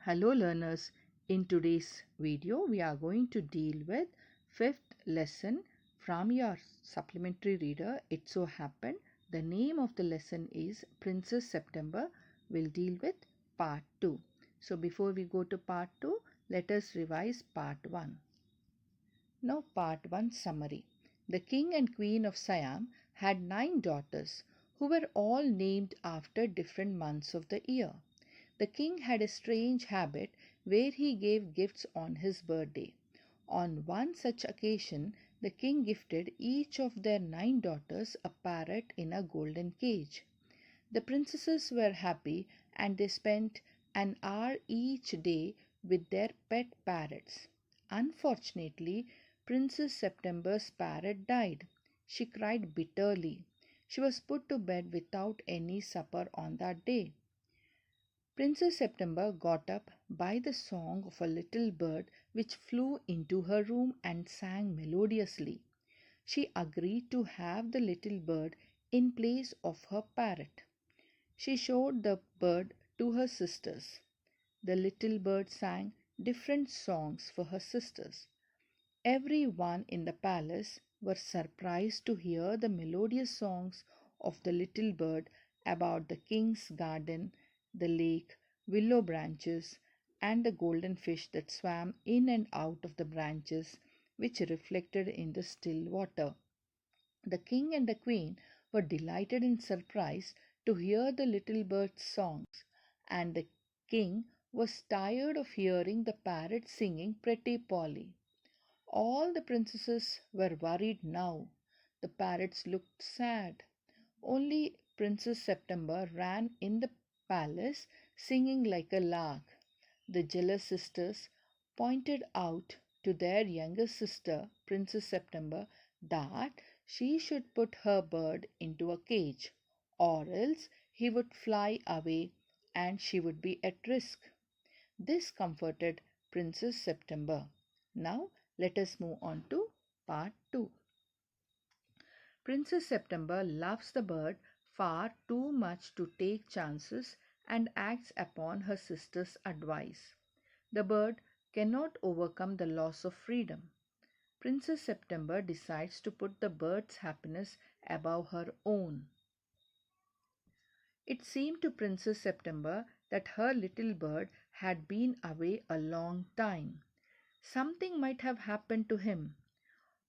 Hello learners, in today's video we are going to deal with fifth lesson from your supplementary reader. It so happened the name of the lesson is Princess September. We'll deal with part 2. So before we go to part 2, let us revise part 1. Now part 1 summary. The king and queen of Siam had 9 daughters who were all named after different months of the year. The king had a strange habit where he gave gifts on his birthday. On one such occasion, the king gifted each of their 9 daughters a parrot in a golden cage. The princesses were happy and they spent an hour each day with their pet parrots. Unfortunately, Princess September's parrot died. She cried bitterly. She was put to bed without any supper on that day. Princess September got up by the song of a little bird which flew into her room and sang melodiously. She agreed to have the little bird in place of her parrot. She showed the bird to her sisters. The little bird sang different songs for her sisters. Every one in the palace were surprised to hear the melodious songs of the little bird about the king's garden, the lake, willow branches, and the golden fish that swam in and out of the branches, which reflected in the still water. The king and the queen were delighted and surprised to hear the little bird's songs, and the king was tired of hearing the parrot singing Pretty Polly. All the princesses were worried now. The parrots looked sad. Only Princess September ran in the palace singing like a lark. The jealous sisters pointed out to their younger sister, Princess September, that she should put her bird into a cage, or else he would fly away and she would be at risk. This comforted Princess September. Now let us move on to part 2. Princess September loves the bird far too much to take chances and acts upon her sister's advice. The bird cannot overcome the loss of freedom. Princess September decides to put the bird's happiness above her own. It seemed to Princess September that her little bird had been away a long time. Something might have happened to him.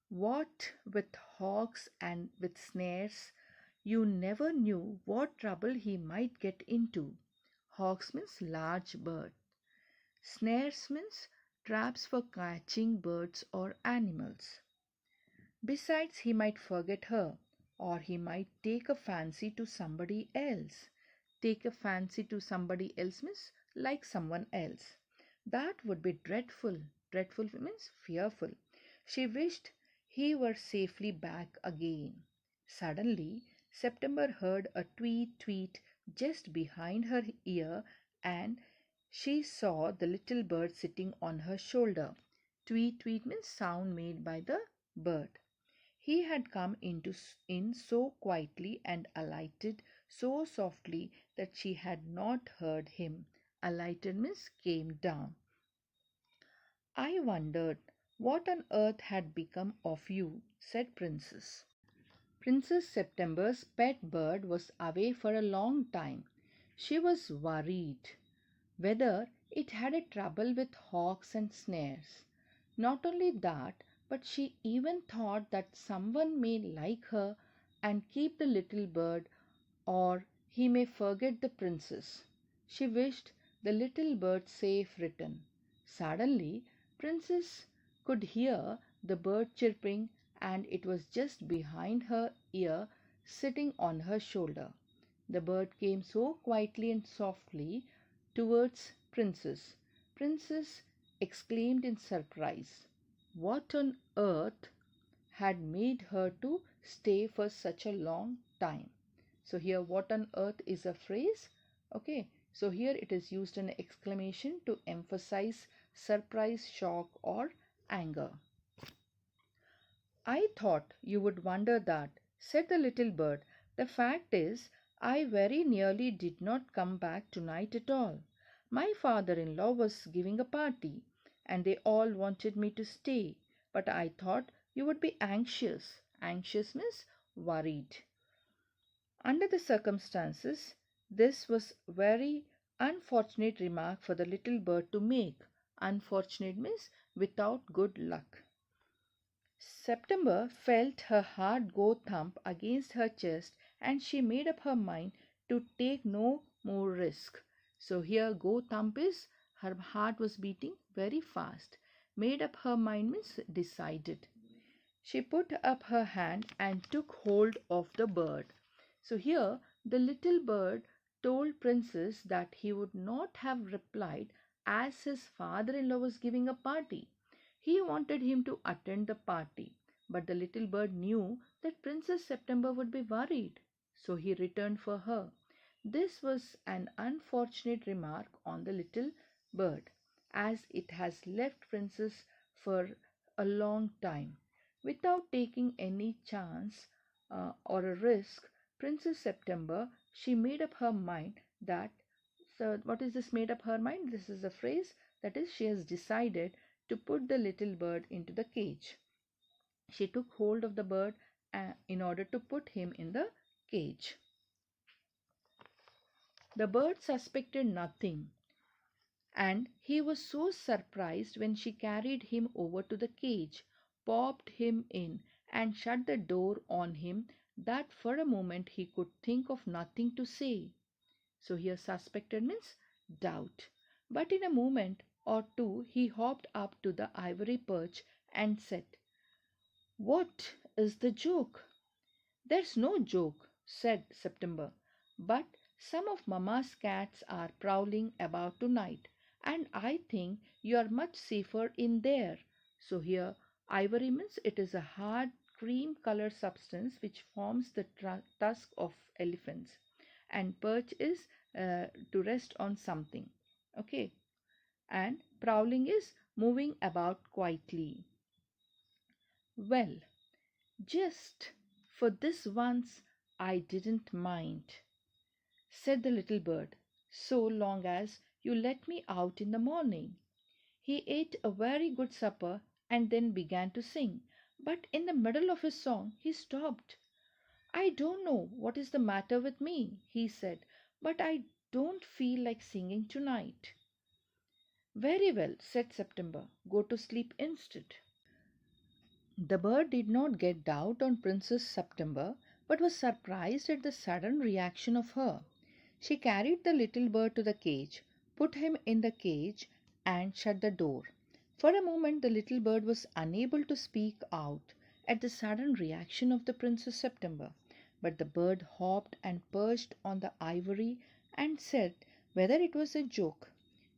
What with hawks and with snares, you never knew what trouble he might get into. Hawks means large bird. Snares means traps for catching birds or animals. Besides, he might forget her, or he might take a fancy to somebody else. Take a fancy to somebody else means like someone else. That would be dreadful. Dreadful means fearful. She wished he were safely back again. Suddenly, September heard a tweet tweet just behind her ear and she saw the little bird sitting on her shoulder. Tweet tweet means sound made by the bird. He had come in so quietly and alighted so softly that she had not heard him. Alighted means came down. I wondered what on earth had become of you, said Princess. Princess September's pet bird was away for a long time. She was worried whether it had a trouble with hawks and snares. Not only that, but she even thought that someone may like her and keep the little bird, or he may forget the princess. She wished the little bird safe return. Suddenly, Princess could hear the bird chirping, and it was just behind her ear, sitting on her shoulder. The bird came so quietly and softly towards Princess. Princess exclaimed in surprise. What on earth had made her to stay for such a long time? So here what on earth is a phrase. Okay, so here it is used in exclamation to emphasize surprise, shock or anger. I thought you would wonder that, said the little bird. The fact is, I very nearly did not come back tonight at all. My father-in-law was giving a party, and they all wanted me to stay, but I thought you would be anxious. Anxious means worried. Under the circumstances, this was very unfortunate remark for the little bird to make. Unfortunate means without good luck. September felt her heart go thump against her chest, and she made up her mind to take no more risk. So here go thump is her heart was beating very fast. Made up her mind means decided. She put up her hand and took hold of the bird. So here the little bird told Princess that he would not have replied as his father-in-law was giving a party. He wanted him to attend the party, but the little bird knew that Princess September would be worried, so he returned for her. This was an unfortunate remark on the little bird, as it has left Princess for a long time. Without taking any chance or a risk, Princess September, she made up her mind that, so what is this made up her mind? This is a phrase that is, she has decided to put the little bird into the cage. She took hold of the bird in order to put him in the cage. The bird suspected nothing, and he was so surprised when she carried him over to the cage, popped him in, and shut the door on him that for a moment he could think of nothing to say. So here suspected means doubt. But in a moment or two he hopped up to the ivory perch and said, "What is the joke?" "There's no joke," said September, "but some of Mamma's cats are prowling about tonight, and I think you are much safer in there." So here ivory means it is a hard cream color substance which forms the tusk of elephants, and perch is to rest on something. Okay, and prowling is moving about quietly. "Well, just for this once I didn't mind," said the little bird, "so long as you let me out in the morning." He ate a very good supper and then began to sing, but in the middle of his song he stopped. "I don't know what is the matter with me," he said, "but I don't feel like singing tonight." "Very well," said September, "go to sleep instead." The bird did not get doubt on Princess September, but was surprised at the sudden reaction of her. She carried the little bird to the cage, put him in the cage, and shut the door. For a moment the little bird was unable to speak out at the sudden reaction of the Princess September, but the bird hopped and perched on the ivory and said whether it was a joke.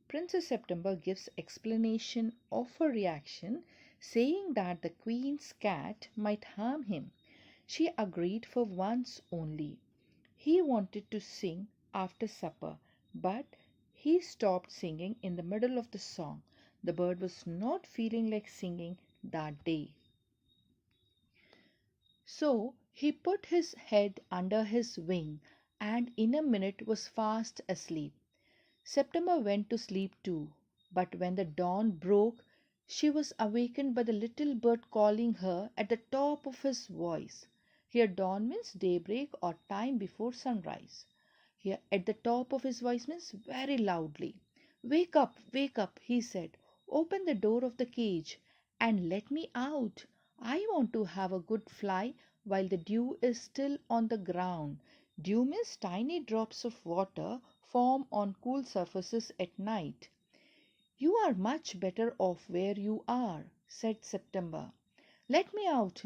Princess September gives explanation of her reaction, saying that the queen's cat might harm him. She agreed for once only. He wanted to sing after supper, but he stopped singing in the middle of the song. The bird was not feeling like singing that day. So he put his head under his wing and in a minute was fast asleep. September went to sleep too, but when the dawn broke, she was awakened by the little bird calling her at the top of his voice. Here dawn means daybreak or time before sunrise. Here at the top of his voice means very loudly. Wake up, he said. "Open the door of the cage and let me out. I want to have a good fly while the dew is still on the ground." Dew means tiny drops of water form on cool surfaces at night. "You are much better off where you are," said September. Let me out,"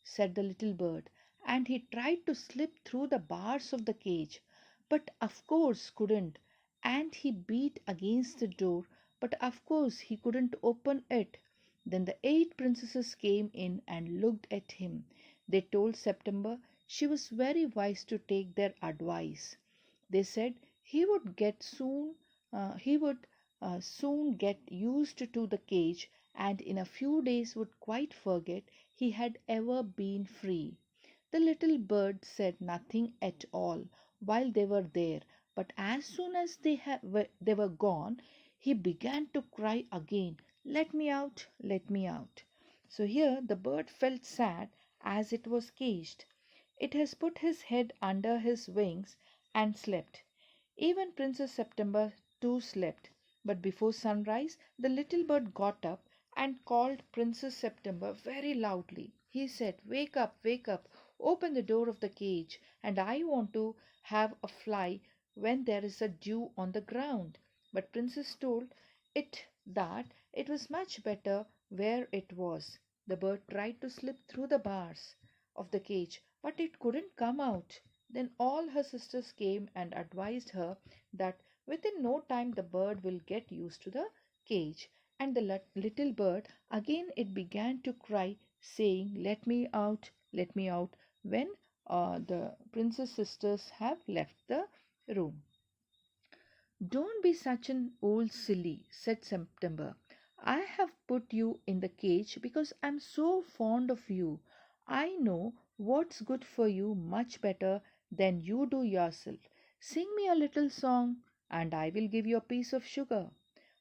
said the little bird, and he tried to slip through the bars of the cage, but of course couldn't, and he beat against the door, but of course he couldn't open it. Then the 8 princesses came in and looked at him. They told September she was very wise to take their advice. They said he would soon get used to the cage and in a few days would quite forget he had ever been free. The little bird said nothing at all while they were there, But as soon as they were gone, he began to cry again, "Let me out, let me out." So here the bird felt sad as it was caged. It has put his head under his wings and slept. Even Princess September too slept. But before sunrise, the little bird got up and called Princess September very loudly. He said, wake up, open the door of the cage, and I want to have a fly when there is a dew on the ground." But Princess told it that it was much better where it was. The bird tried to slip through the bars of the cage, but it couldn't come out. Then all her sisters came and advised her that within no time the bird will get used to the cage. And the little bird again it began to cry, saying, let me out, when the princess sisters have left the room. "Don't be such an old silly," said September. "I have put you in the cage because I'm so fond of you. I know what's good for you much better than you do yourself. Sing me a little song, and I will give you a piece of sugar."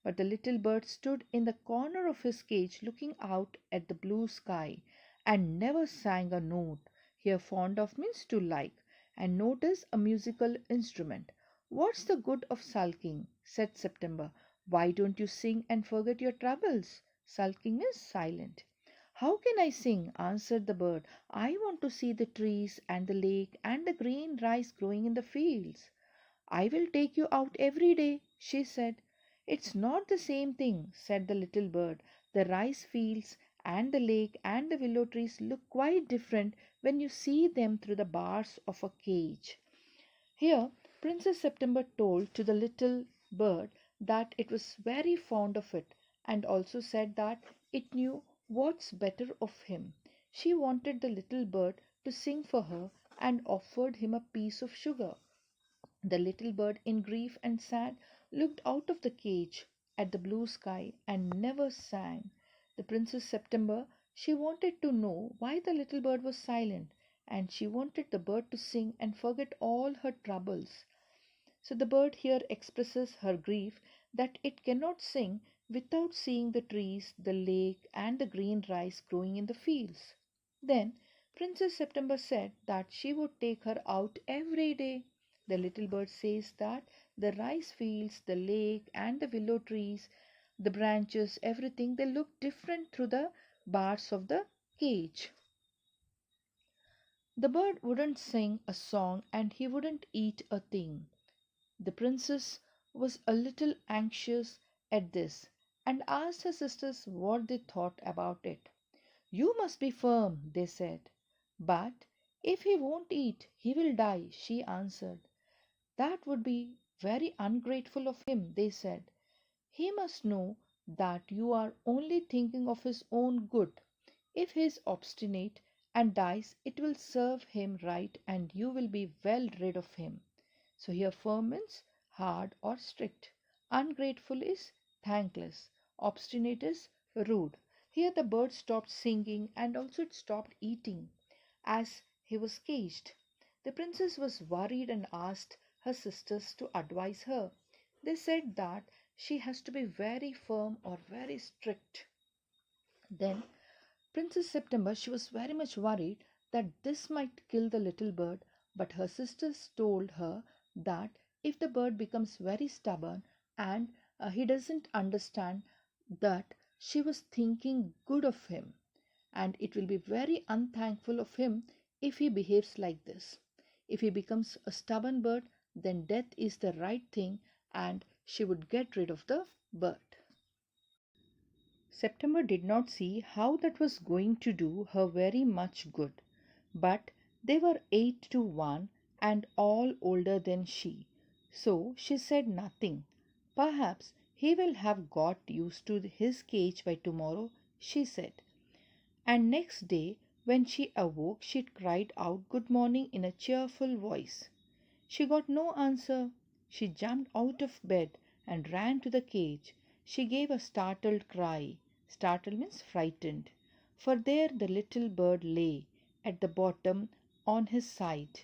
But the little bird stood in the corner of his cage looking out at the blue sky and never sang a note. Here fond of means to like, and note is a musical instrument. "What's the good of sulking?" said September. "Why don't you sing and forget your troubles? Sulking is silent." "How can I sing?" answered the bird. "I want to see the trees and the lake and the green rice growing in the fields." "I will take you out every day," she said. "It's not the same thing," said the little bird. "The rice fields and the lake and the willow trees look quite different when you see them through the bars of a cage." Here Princess September told to the little bird that it was very fond of it, and also said that it knew what's better of him. She wanted the little bird to sing for her and offered him a piece of sugar. The little bird, in grief and sad, looked out of the cage at the blue sky and never sang. The Princess September, she wanted to know why the little bird was silent, and she wanted the bird to sing and forget all her troubles. So the bird here expresses her grief that it cannot sing without seeing the trees, the lake, and the green rice growing in the fields. Then Princess September said that she would take her out every day. The little bird says that the rice fields, the lake, and the willow trees, the branches, everything, they look different through the bars of the cage. The bird wouldn't sing a song and he wouldn't eat a thing. The princess was a little anxious at this and asked her sisters what they thought about it. "You must be firm," they said. "But if he won't eat, he will die," she answered. "That would be very ungrateful of him," they said. "He must know that you are only thinking of his own good. If he is obstinate and dies, it will serve him right and you will be well rid of him." So here firm means hard or strict. Ungrateful is thankless. Obstinate is rude. Here the bird stopped singing and also it stopped eating as he was caged. The princess was worried and asked her sisters to advise her. They said that she has to be very firm or very strict. Then Princess September, she was very much worried that this might kill the little bird, but her sisters told her that if the bird becomes very stubborn and he doesn't understand that she was thinking good of him, and it will be very unthankful of him if he behaves like this. If he becomes a stubborn bird, then death is the right thing and she would get rid of the bird. September did not see how that was going to do her very much good, but they were 8 to 1 and all older than she, so she said nothing. "Perhaps he will have got used to his cage by tomorrow," she said. And next day, when she awoke, she cried out good morning in a cheerful voice. She got no answer. She jumped out of bed and ran to the cage. She gave a startled cry. Startled means frightened. For there the little bird lay at the bottom on his side,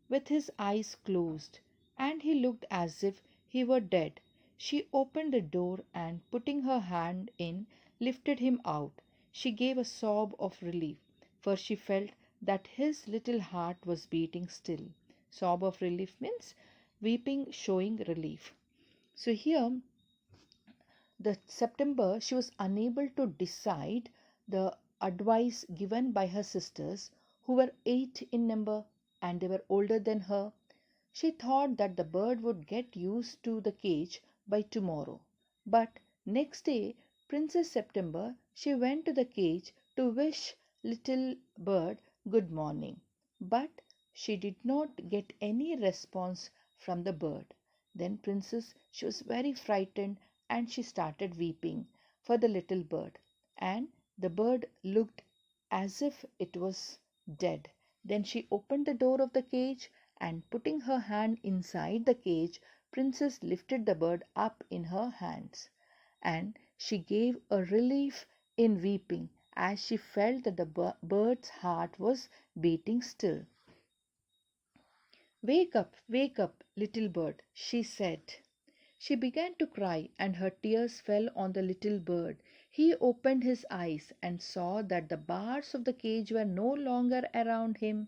with his eyes closed, and he looked as if he were dead. She opened the door and, putting her hand in, lifted him out. She gave a sob of relief, for she felt that his little heart was beating still. Sob of relief means weeping showing relief. So here the September she was unable to decide the advice given by her sisters, who were 8 in number and they were older than her. She thought that the bird would get used to the cage by tomorrow. But next day, Princess September, she went to the cage to wish little bird good morning. But she did not get any response from the bird. Then Princess, she was very frightened and she started weeping for the little bird. And the bird looked as if it was dead. Then she opened the door of the cage and, putting her hand inside the cage, Princess lifted the bird up in her hands. And she gave a relief in weeping as she felt that the bird's heart was beating still. wake up, little bird, she said. She began to cry, and her tears fell on the little bird. He opened his eyes and saw that the bars of the cage were no longer around him.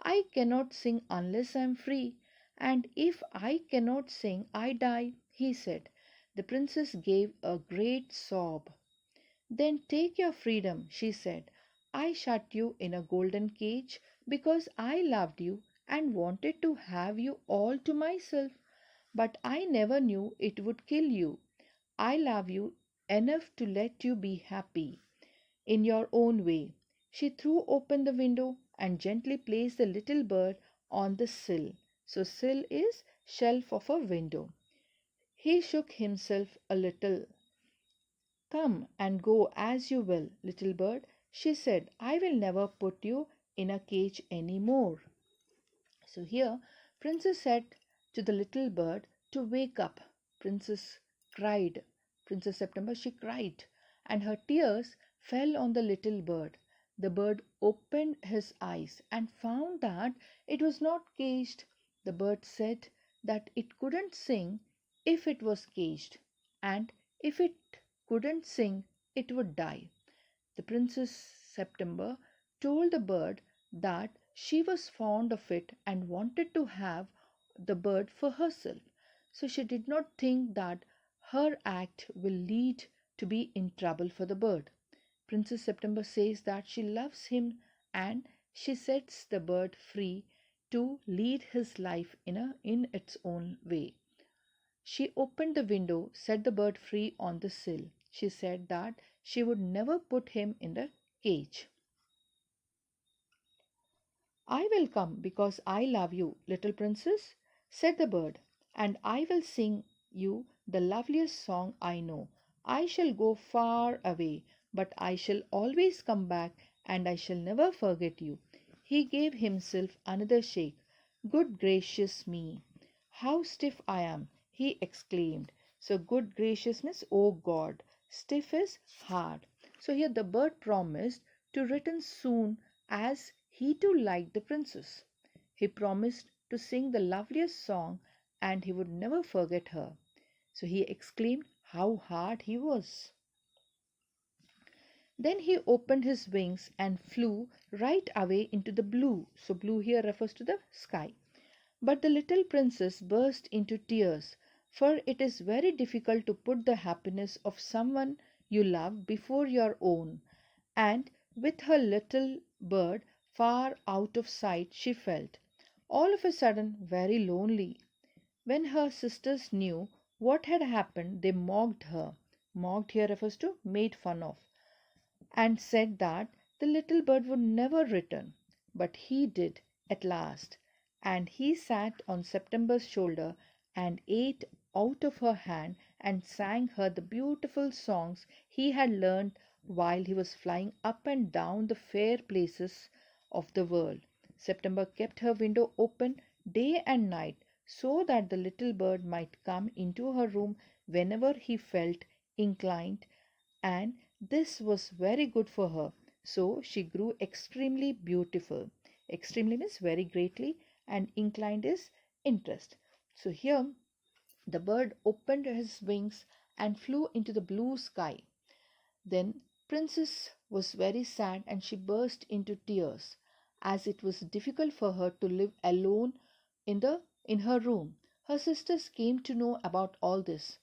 I cannot sing unless I am free, and if I cannot sing, I die, he said. The princess gave a great sob. Then take your freedom, she said. I shut you in a golden cage because I loved you and wanted to have you all to myself. But I never knew it would kill you. I love you enough to let you be happy in your own way. She threw open the window and gently placed the little bird on the sill. So, sill is shelf of a window. He shook himself a little. Come and go as you will, little bird, she said. I will never put you in a cage any more. So here Princess said to the little bird to wake up. Princess cried. Princess September, she cried, and her tears fell on the little bird. The bird opened his eyes and found that it was not caged. The bird said that it couldn't sing if it was caged, and if it couldn't sing, it would die. The Princess September told the bird that she was fond of it and wanted to have the bird for herself. So she did not think that her act will lead to be in trouble for the bird. Princess September says that she loves him and she sets the bird free to lead his life in its own way. She opened the window, set the bird free on the sill. She said that she would never put him in the cage. I will come because I love you, little princess, said the bird, and I will sing you the loveliest song I know. I shall go far away, but I shall always come back, and I shall never forget you. He gave himself another shake. Good gracious me, how stiff I am, he exclaimed. So good gracious means, oh God. Stiff is hard. So here the bird promised to return soon as he too liked the princess. He promised to sing the loveliest song and he would never forget her. So he exclaimed how hard he was. Then he opened his wings and flew right away into the blue. So blue here refers to the sky. But the little princess burst into tears, for it is very difficult to put the happiness of someone you love before your own. And with her little bird far out of sight, she felt, all of a sudden, very lonely. When her sisters knew what had happened, they mocked her. Mocked here refers to made fun of, and said that the little bird would never return. But he did at last, and he sat on September's shoulder and ate out of her hand and sang her the beautiful songs he had learned while he was flying up and down the fair places of the world. September kept her window open day and night so that the little bird might come into her room whenever he felt inclined, and this was very good for her. So she grew extremely beautiful. Extremely means very greatly, and inclined is interest. So here the bird opened his wings and flew into the blue sky. Then Princess was very sad and she burst into tears, as it was difficult for her to live alone in her room. Her sisters came to know about all this,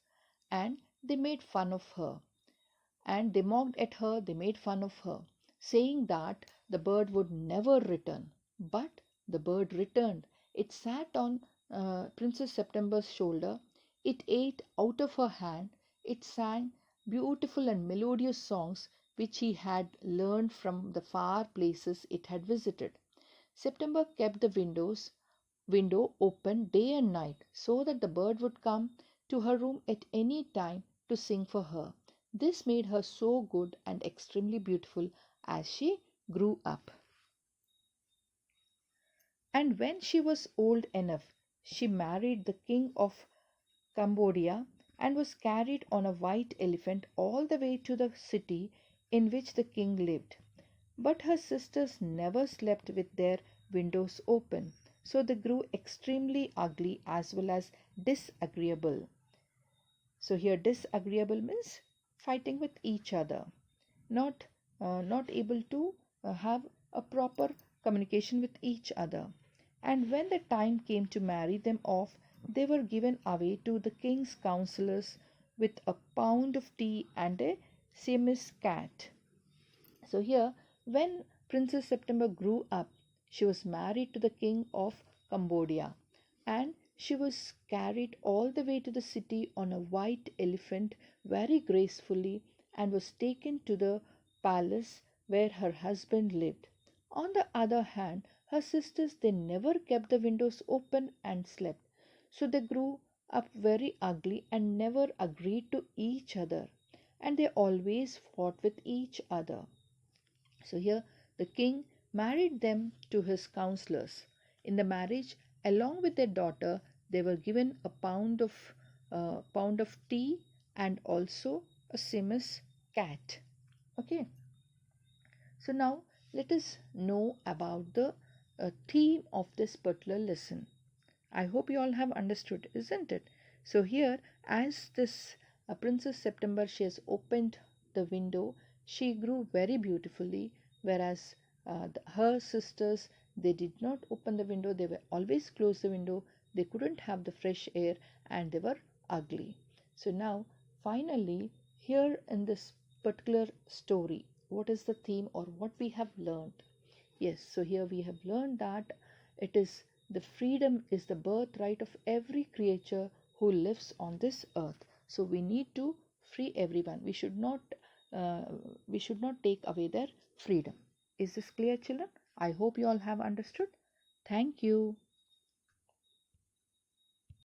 and they made fun of her, and they mocked at her, they made fun of her, saying that the bird would never return. But the bird returned. It sat on Princess September's shoulder, it ate out of her hand, it sang beautiful and melodious songs which he had learned from the far places it had visited. September kept the window open day and night so that the bird would come to her room at any time to sing for her. This made her so good and extremely beautiful as she grew up. And when she was old enough, she married the king of Cambodia and was carried on a white elephant all the way to the city in which the king lived. But her sisters never slept with their windows open, so they grew extremely ugly as well as disagreeable. So here disagreeable means fighting with each other, not not able to have a proper communication with each other. And when the time came to marry them off, they were given away to the king's counselors with a pound of tea and a Siamese cat. So here, when Princess September grew up, she was married to the king of Cambodia, and she was carried all the way to the city on a white elephant very gracefully and was taken to the palace where her husband lived. On the other hand, her sisters they never kept the windows open and slept, so they grew up very ugly and never agreed to each other, and they always fought with each other. So here the king married them to his counselors. In the marriage, along with their daughter, they were given a pound of tea and also a Siamese cat. Okay. So now let us know about the theme of this particular lesson. I hope you all have understood, isn't it? So here, as this Princess September, she has opened the window. She grew very beautifully, whereas her sisters, they did not open the window. They were always close the window. They couldn't have the fresh air, and they were ugly. So now, finally, here in this particular story, what is the theme or what we have learned? Yes, so here we have learned that it is the freedom is the birthright of every creature who lives on this earth. So we need to free everyone. Uh, we should not take away their freedom. Is this clear, children? I hope you all have understood. Thank you.